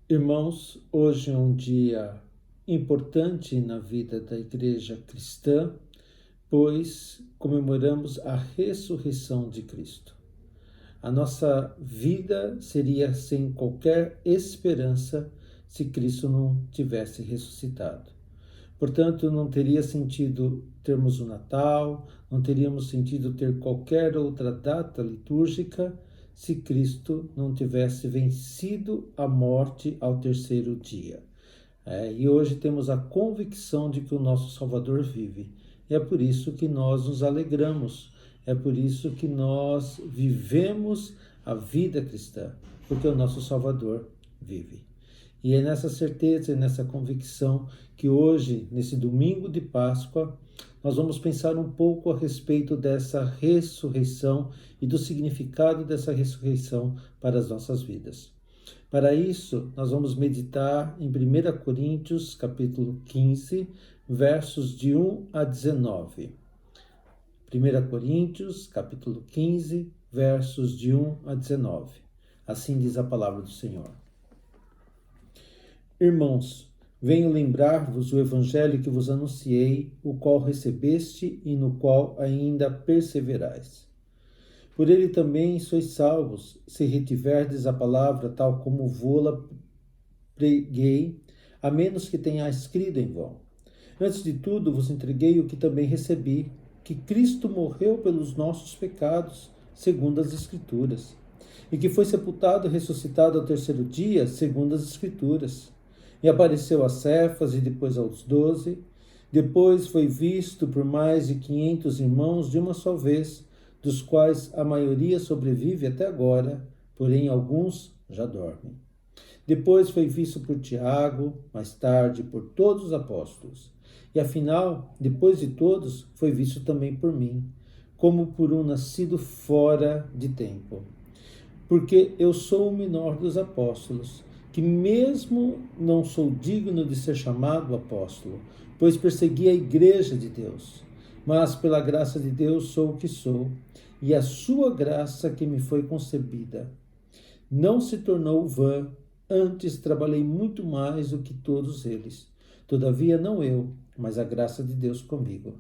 Irmãos, hoje é um dia importante na vida da Igreja Cristã, pois comemoramos a ressurreição de Cristo. A nossa vida seria sem qualquer esperança se Cristo não tivesse ressuscitado. Portanto, não teria sentido termos o Natal, não teríamos sentido ter qualquer outra data litúrgica se Cristo não tivesse vencido a morte ao terceiro dia. E hoje temos a convicção de que o nosso Salvador vive. E é por isso que nós nos alegramos, é por isso que nós vivemos a vida cristã, porque o nosso Salvador vive. E é nessa certeza e nessa convicção que hoje, nesse domingo de Páscoa, nós vamos pensar um pouco a respeito dessa ressurreição e do significado dessa ressurreição para as nossas vidas. Para isso, nós vamos meditar em 1 Coríntios, capítulo 15, versos de 1 a 19. 1 Coríntios, capítulo 15, versos de 1 a 19. Assim diz a palavra do Senhor. Irmãos, venho lembrar-vos o evangelho que vos anunciei, o qual recebeste e no qual ainda perseverais. Por ele também sois salvos, se retiverdes a palavra tal como vô-la preguei, a menos que tenhais crido em vão. Antes de tudo vos entreguei o que também recebi, que Cristo morreu pelos nossos pecados, segundo as Escrituras, e que foi sepultado e ressuscitado ao terceiro dia, segundo as Escrituras. E apareceu a Cefas e depois aos 12. Depois foi visto por mais de 500 irmãos de uma só vez, dos quais a maioria sobrevive até agora, porém alguns já dormem. Depois foi visto por Tiago, mais tarde por todos os apóstolos. E afinal, depois de todos, foi visto também por mim, como por um nascido fora de tempo. Porque eu sou o menor dos apóstolos, que mesmo não sou digno de ser chamado apóstolo, pois persegui a igreja de Deus. Mas pela graça de Deus sou o que sou, e a sua graça que me foi concebida não se tornou vã, antes trabalhei muito mais do que todos eles. Todavia não eu, mas a graça de Deus comigo.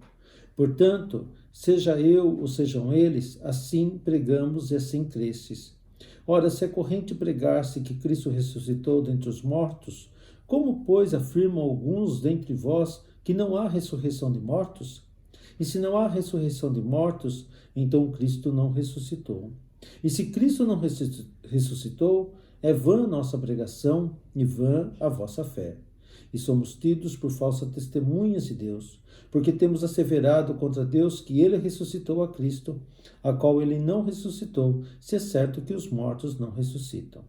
Portanto, seja eu ou sejam eles, assim pregamos e assim cresces. Ora, se é corrente pregar-se que Cristo ressuscitou dentre os mortos, como, pois, afirmam alguns dentre vós que não há ressurreição de mortos? E se não há ressurreição de mortos, então Cristo não ressuscitou. E se Cristo não ressuscitou, é vã a nossa pregação e vã a vossa fé. E somos tidos por falsas testemunhas de Deus, porque temos asseverado contra Deus que ele ressuscitou a Cristo, a qual ele não ressuscitou, se é certo que os mortos não ressuscitam.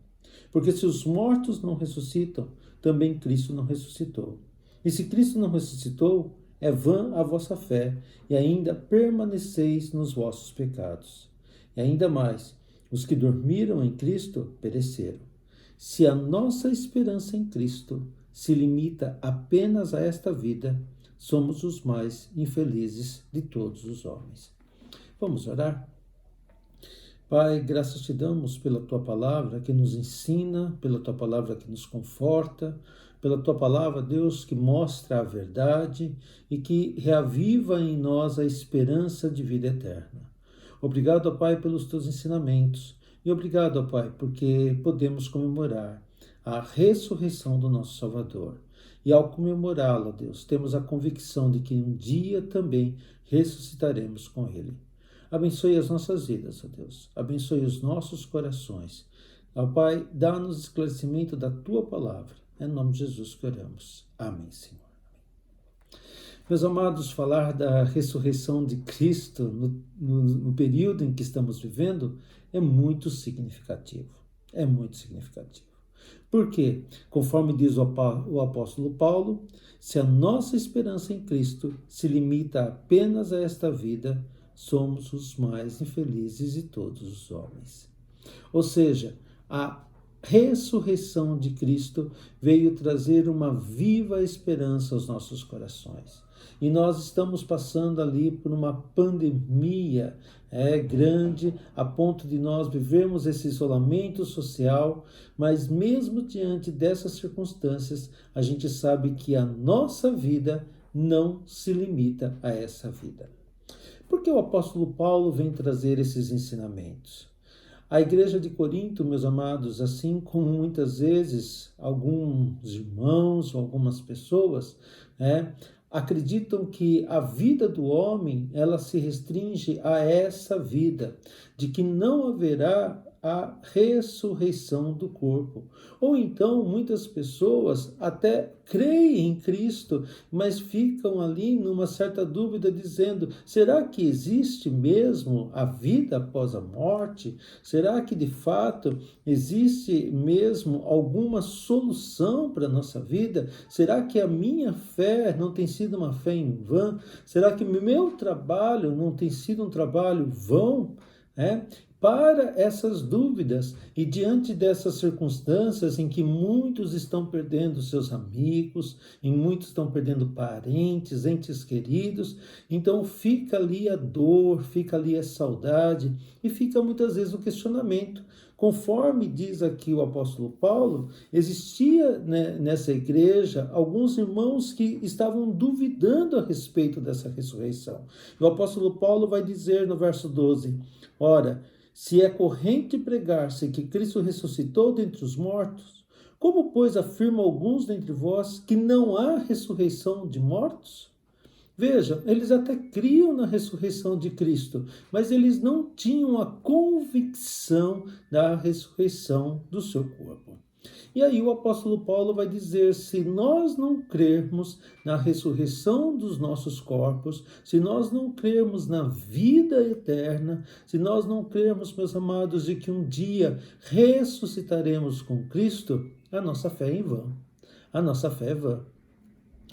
Porque se os mortos não ressuscitam, também Cristo não ressuscitou. E se Cristo não ressuscitou, é vã a vossa fé, e ainda permaneceis nos vossos pecados. E ainda mais, os que dormiram em Cristo pereceram. Se a nossa esperança em Cristo se limita apenas a esta vida, somos os mais infelizes de todos os homens. Vamos orar? Pai, graças te damos pela tua palavra que nos ensina, pela tua palavra que nos conforta, pela tua palavra, Deus, que mostra a verdade e que reaviva em nós a esperança de vida eterna. Obrigado, Pai, pelos teus ensinamentos e obrigado, Pai, porque podemos comemorar a ressurreição do nosso Salvador. E ao comemorá-la, Deus, temos a convicção de que um dia também ressuscitaremos com Ele. Abençoe as nossas vidas, ó Deus. Abençoe os nossos corações. Ó Pai, dá-nos esclarecimento da Tua palavra. É no nome de Jesus que oramos. Amém, Senhor. Meus amados, falar da ressurreição de Cristo no período em que estamos vivendo é muito significativo. É muito significativo. Por quê? Conforme diz o apóstolo Paulo, se a nossa esperança em Cristo se limita apenas a esta vida, somos os mais infelizes de todos os homens. Ou seja, a ressurreição de Cristo veio trazer uma viva esperança aos nossos corações. E nós estamos passando ali por uma pandemia grande, a ponto de nós vivermos esse isolamento social, mas mesmo diante dessas circunstâncias, a gente sabe que a nossa vida não se limita a essa vida. Por que o apóstolo Paulo vem trazer esses ensinamentos? A igreja de Corinto, meus amados, assim como muitas vezes alguns irmãos ou algumas pessoas, acreditam que a vida do homem, ela se restringe a essa vida, de que não haverá a ressurreição do corpo. Ou então, muitas pessoas até creem em Cristo, mas ficam ali numa certa dúvida, dizendo, será que existe mesmo a vida após a morte? Será que de fato existe mesmo alguma solução para a nossa vida? Será que a minha fé não tem sido uma fé em vão? Será que meu trabalho não tem sido um trabalho vão? Para essas dúvidas e diante dessas circunstâncias em que muitos estão perdendo seus amigos, em muitos estão perdendo parentes, entes queridos, então fica ali a dor, fica ali a saudade e fica muitas vezes o questionamento. Conforme diz aqui o apóstolo Paulo, existia nessa igreja alguns irmãos que estavam duvidando a respeito dessa ressurreição. O apóstolo Paulo vai dizer no verso 12, ora, se é corrente pregar-se que Cristo ressuscitou dentre os mortos, como, pois, afirmam alguns dentre vós que não há ressurreição de mortos? Veja, eles até criam na ressurreição de Cristo, mas eles não tinham a convicção da ressurreição do seu corpo. E aí o apóstolo Paulo vai dizer, se nós não crermos na ressurreição dos nossos corpos, se nós não crermos na vida eterna, se nós não crermos, meus amados, de que um dia ressuscitaremos com Cristo, a nossa fé é em vão. A nossa fé é vã.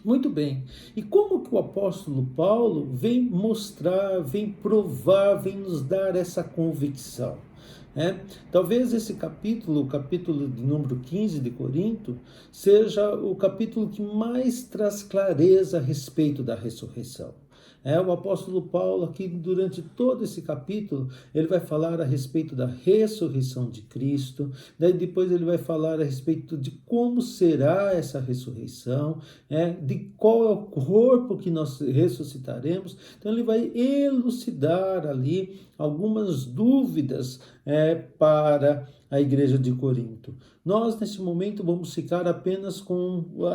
Muito bem. E como que o apóstolo Paulo vem mostrar, vem provar, vem nos dar essa convicção? Talvez esse capítulo, o capítulo de número 15 de Corinto, seja o capítulo que mais traz clareza a respeito da ressurreição. O apóstolo Paulo aqui durante todo esse capítulo, ele vai falar a respeito da ressurreição de Cristo, daí depois ele vai falar a respeito de como será essa ressurreição, de qual é o corpo que nós ressuscitaremos. Então ele vai elucidar ali algumas dúvidas para a igreja de Corinto. Nós, nesse momento, vamos ficar apenas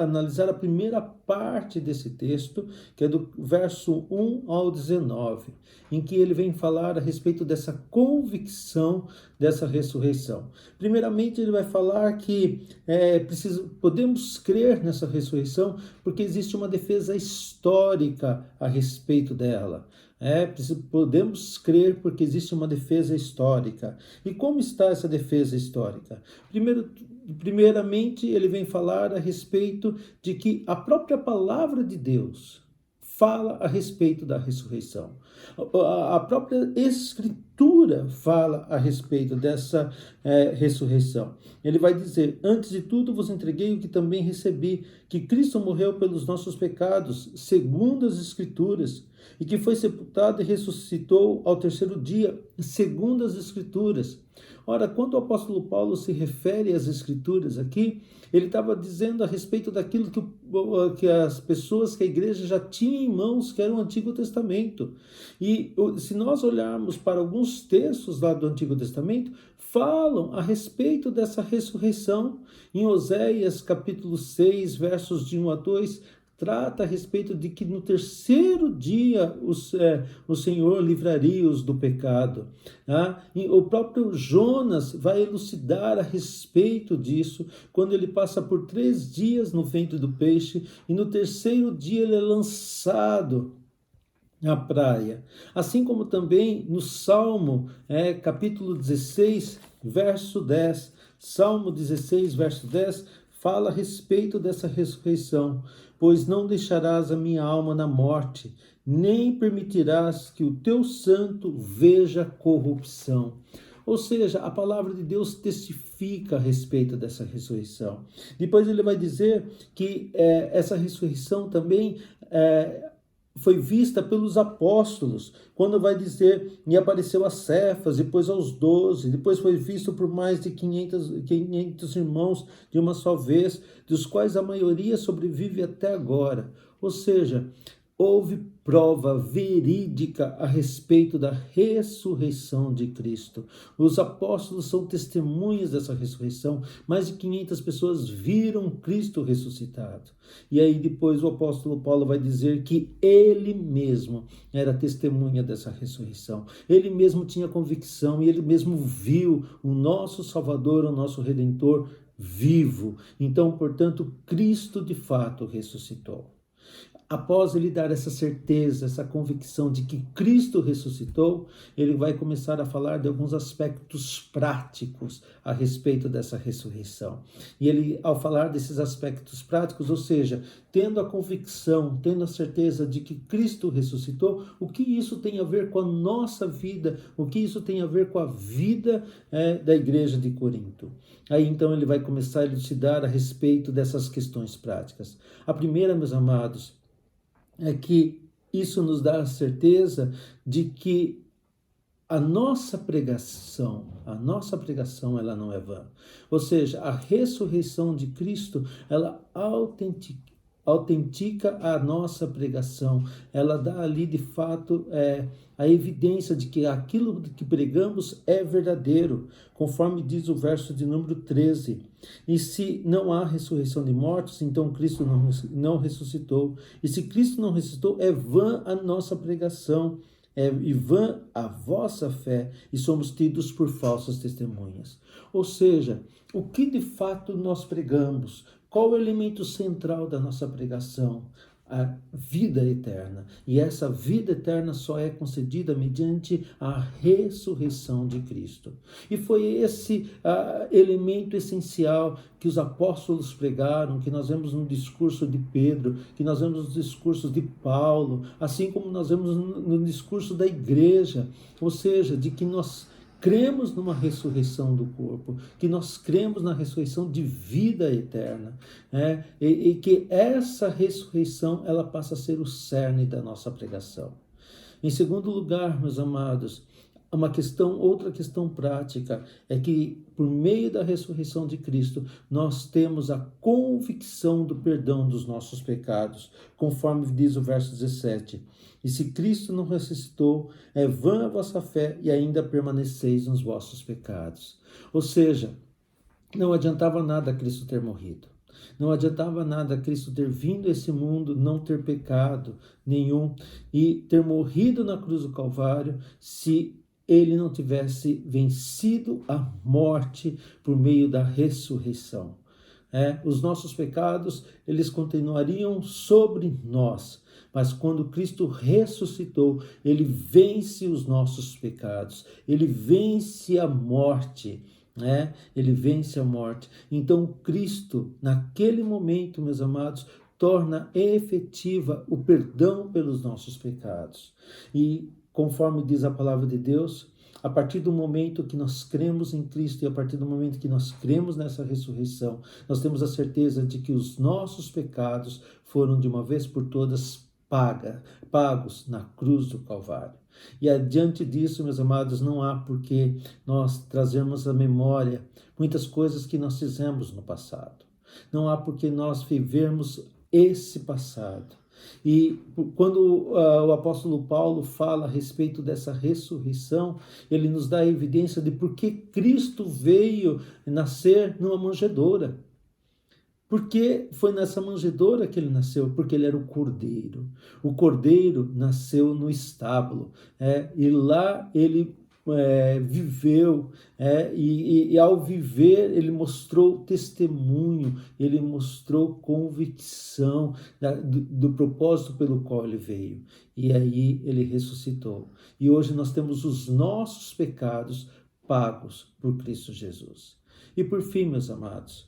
analisar a primeira parte desse texto, que é do verso 1 ao 19, em que ele vem falar a respeito dessa convicção dessa ressurreição. Primeiramente, ele vai falar que podemos crer nessa ressurreição porque existe uma defesa histórica a respeito dela. Podemos crer porque existe uma defesa histórica. E como está essa defesa histórica? Primeiramente, ele vem falar a respeito de que a própria palavra de Deus fala a respeito da ressurreição. A própria Escritura fala a respeito dessa ressurreição. Ele vai dizer, antes de tudo vos entreguei o que também recebi, que Cristo morreu pelos nossos pecados, segundo as Escrituras, e que foi sepultado e ressuscitou ao terceiro dia, segundo as Escrituras. Ora, quando o apóstolo Paulo se refere às Escrituras aqui, ele estava dizendo a respeito daquilo que as pessoas, que a igreja já tinha em mãos, que era o Antigo Testamento. E se nós olharmos para alguns textos lá do Antigo Testamento, falam a respeito dessa ressurreição. Em Oséias, capítulo 6, versos de 1 a 2, trata a respeito de que no terceiro dia o Senhor livraria-os do pecado. E o próprio Jonas vai elucidar a respeito disso, quando ele passa por 3 dias no ventre do peixe, e no terceiro dia ele é lançado na praia. Assim como também no Salmo, capítulo 16, verso 10, Salmo 16, verso 10, fala a respeito dessa ressurreição. Pois não deixarás a minha alma na morte, nem permitirás que o teu santo veja corrupção. Ou seja, a palavra de Deus testifica a respeito dessa ressurreição. Depois ele vai dizer que essa ressurreição também foi vista pelos apóstolos, quando vai dizer, e apareceu a Cefas, depois aos 12, depois foi visto por mais de 500 irmãos de uma só vez, dos quais a maioria sobrevive até agora. Ou seja, houve prova verídica a respeito da ressurreição de Cristo. Os apóstolos são testemunhas dessa ressurreição. Mais de 500 pessoas viram Cristo ressuscitado. E aí depois o apóstolo Paulo vai dizer que ele mesmo era testemunha dessa ressurreição. Ele mesmo tinha convicção e ele mesmo viu o nosso Salvador, o nosso Redentor vivo. Então, portanto, Cristo de fato ressuscitou. Após ele dar essa certeza, essa convicção de que Cristo ressuscitou, ele vai começar a falar de alguns aspectos práticos a respeito dessa ressurreição. E ele, ao falar desses aspectos práticos, ou seja, tendo a convicção, tendo a certeza de que Cristo ressuscitou, o que isso tem a ver com a nossa vida, o que isso tem a ver com a vida da igreja de Corinto. Aí então ele vai começar a elucidar a respeito dessas questões práticas. A primeira, meus amados, é que isso nos dá a certeza de que a nossa pregação ela não é vã. Ou seja, a ressurreição de Cristo, ela autentica a nossa pregação. Ela dá ali, de fato, a evidência de que aquilo que pregamos é verdadeiro, conforme diz o verso de número 13. E se não há ressurreição de mortos, então Cristo não ressuscitou. E se Cristo não ressuscitou, é vã a nossa pregação, e vã a vossa fé, e somos tidos por falsas testemunhas. Ou seja, o que de fato nós pregamos? Qual o elemento central da nossa pregação? A vida eterna. E essa vida eterna só é concedida mediante a ressurreição de Cristo. E foi esse elemento essencial que os apóstolos pregaram, que nós vemos no discurso de Pedro, que nós vemos nos discursos de Paulo, assim como nós vemos no discurso da igreja. Ou seja, de que nós cremos numa ressurreição do corpo, que nós cremos na ressurreição de vida eterna, e que essa ressurreição ela passa a ser o cerne da nossa pregação. Em segundo lugar, meus amados, outra questão prática é que por meio da ressurreição de Cristo, nós temos a convicção do perdão dos nossos pecados, conforme diz o verso 17. E se Cristo não ressuscitou, é vã a vossa fé e ainda permaneceis nos vossos pecados. Ou seja, não adiantava nada Cristo ter morrido. Não adiantava nada Cristo ter vindo a esse mundo, não ter pecado nenhum e ter morrido na cruz do Calvário, se ele não tivesse vencido a morte por meio da ressurreição. Os nossos pecados, eles continuariam sobre nós, mas quando Cristo ressuscitou, ele vence os nossos pecados, ele vence a morte, ele vence a morte. Então Cristo, naquele momento, meus amados, torna efetiva o perdão pelos nossos pecados. E conforme diz a palavra de Deus, a partir do momento que nós cremos em Cristo e a partir do momento que nós cremos nessa ressurreição, nós temos a certeza de que os nossos pecados foram de uma vez por todas pagos na cruz do Calvário. E adiante disso, meus amados, não há por que nós trazermos à memória muitas coisas que nós fizemos no passado. Não há por que nós vivermos esse passado. E quando o apóstolo Paulo fala a respeito dessa ressurreição, ele nos dá a evidência de por que Cristo veio nascer numa manjedoura. Porque foi nessa manjedoura que ele nasceu? Porque ele era o cordeiro. O cordeiro nasceu no estábulo, e lá ele viveu, e ao viver ele mostrou testemunho, ele mostrou convicção do propósito pelo qual ele veio. E aí ele ressuscitou. E hoje nós temos os nossos pecados pagos por Cristo Jesus. E por fim, meus amados,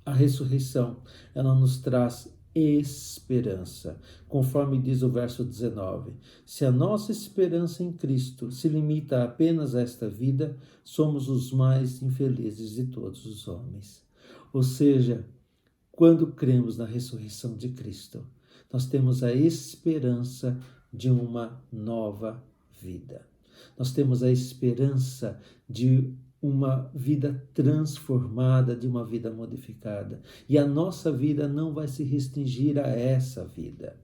a ressurreição, ela nos traz esperança, conforme diz o verso 19. Se a nossa esperança em Cristo se limita apenas a esta vida, somos os mais infelizes de todos os homens. Ou seja, quando cremos na ressurreição de Cristo, nós temos a esperança de uma nova vida. Nós temos a esperança de uma vida transformada, de uma vida modificada. E a nossa vida não vai se restringir a essa vida.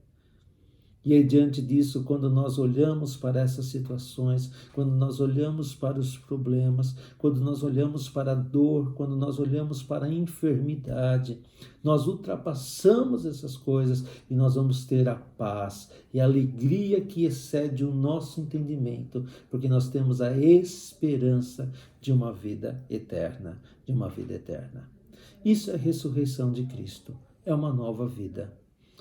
E aí, diante disso, quando nós olhamos para essas situações, quando nós olhamos para os problemas, quando nós olhamos para a dor, quando nós olhamos para a enfermidade, nós ultrapassamos essas coisas e nós vamos ter a paz e a alegria que excede o nosso entendimento, porque nós temos a esperança de uma vida eterna, de uma vida eterna. Isso é a ressurreição de Cristo, é uma nova vida,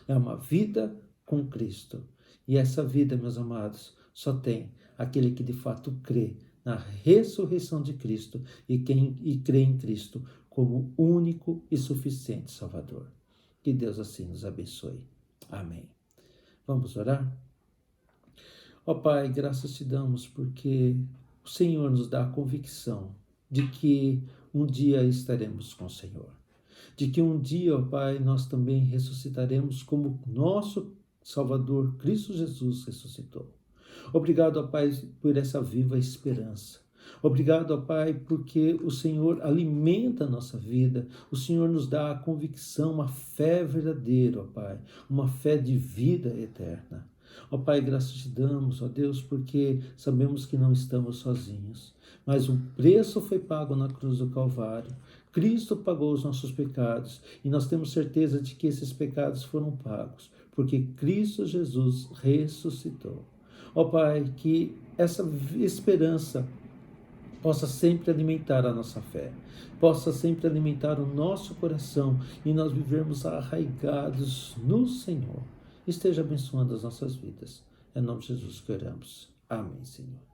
é uma vida com Cristo. E essa vida, meus amados, só tem aquele que de fato crê na ressurreição de Cristo e crê em Cristo como único e suficiente Salvador. Que Deus assim nos abençoe. Amém. Vamos orar? Ó Pai, graças te damos porque o Senhor nos dá a convicção de que um dia estaremos com o Senhor. De que um dia, ó Pai, nós também ressuscitaremos como nosso Salvador, Cristo Jesus, ressuscitou. Obrigado, ó Pai, por essa viva esperança. Obrigado, ó Pai, porque o Senhor alimenta a nossa vida, o Senhor nos dá a convicção, uma fé verdadeira, ó Pai, uma fé de vida eterna. Ó Pai, graças te damos, ó Deus, porque sabemos que não estamos sozinhos, mas o preço foi pago na cruz do Calvário. Cristo pagou os nossos pecados e nós temos certeza de que esses pecados foram pagos, porque Cristo Jesus ressuscitou. Ó Pai, que essa esperança possa sempre alimentar a nossa fé, possa sempre alimentar o nosso coração e nós vivermos arraigados no Senhor. Esteja abençoando as nossas vidas. É em nome de Jesus que oramos. Amém, Senhor.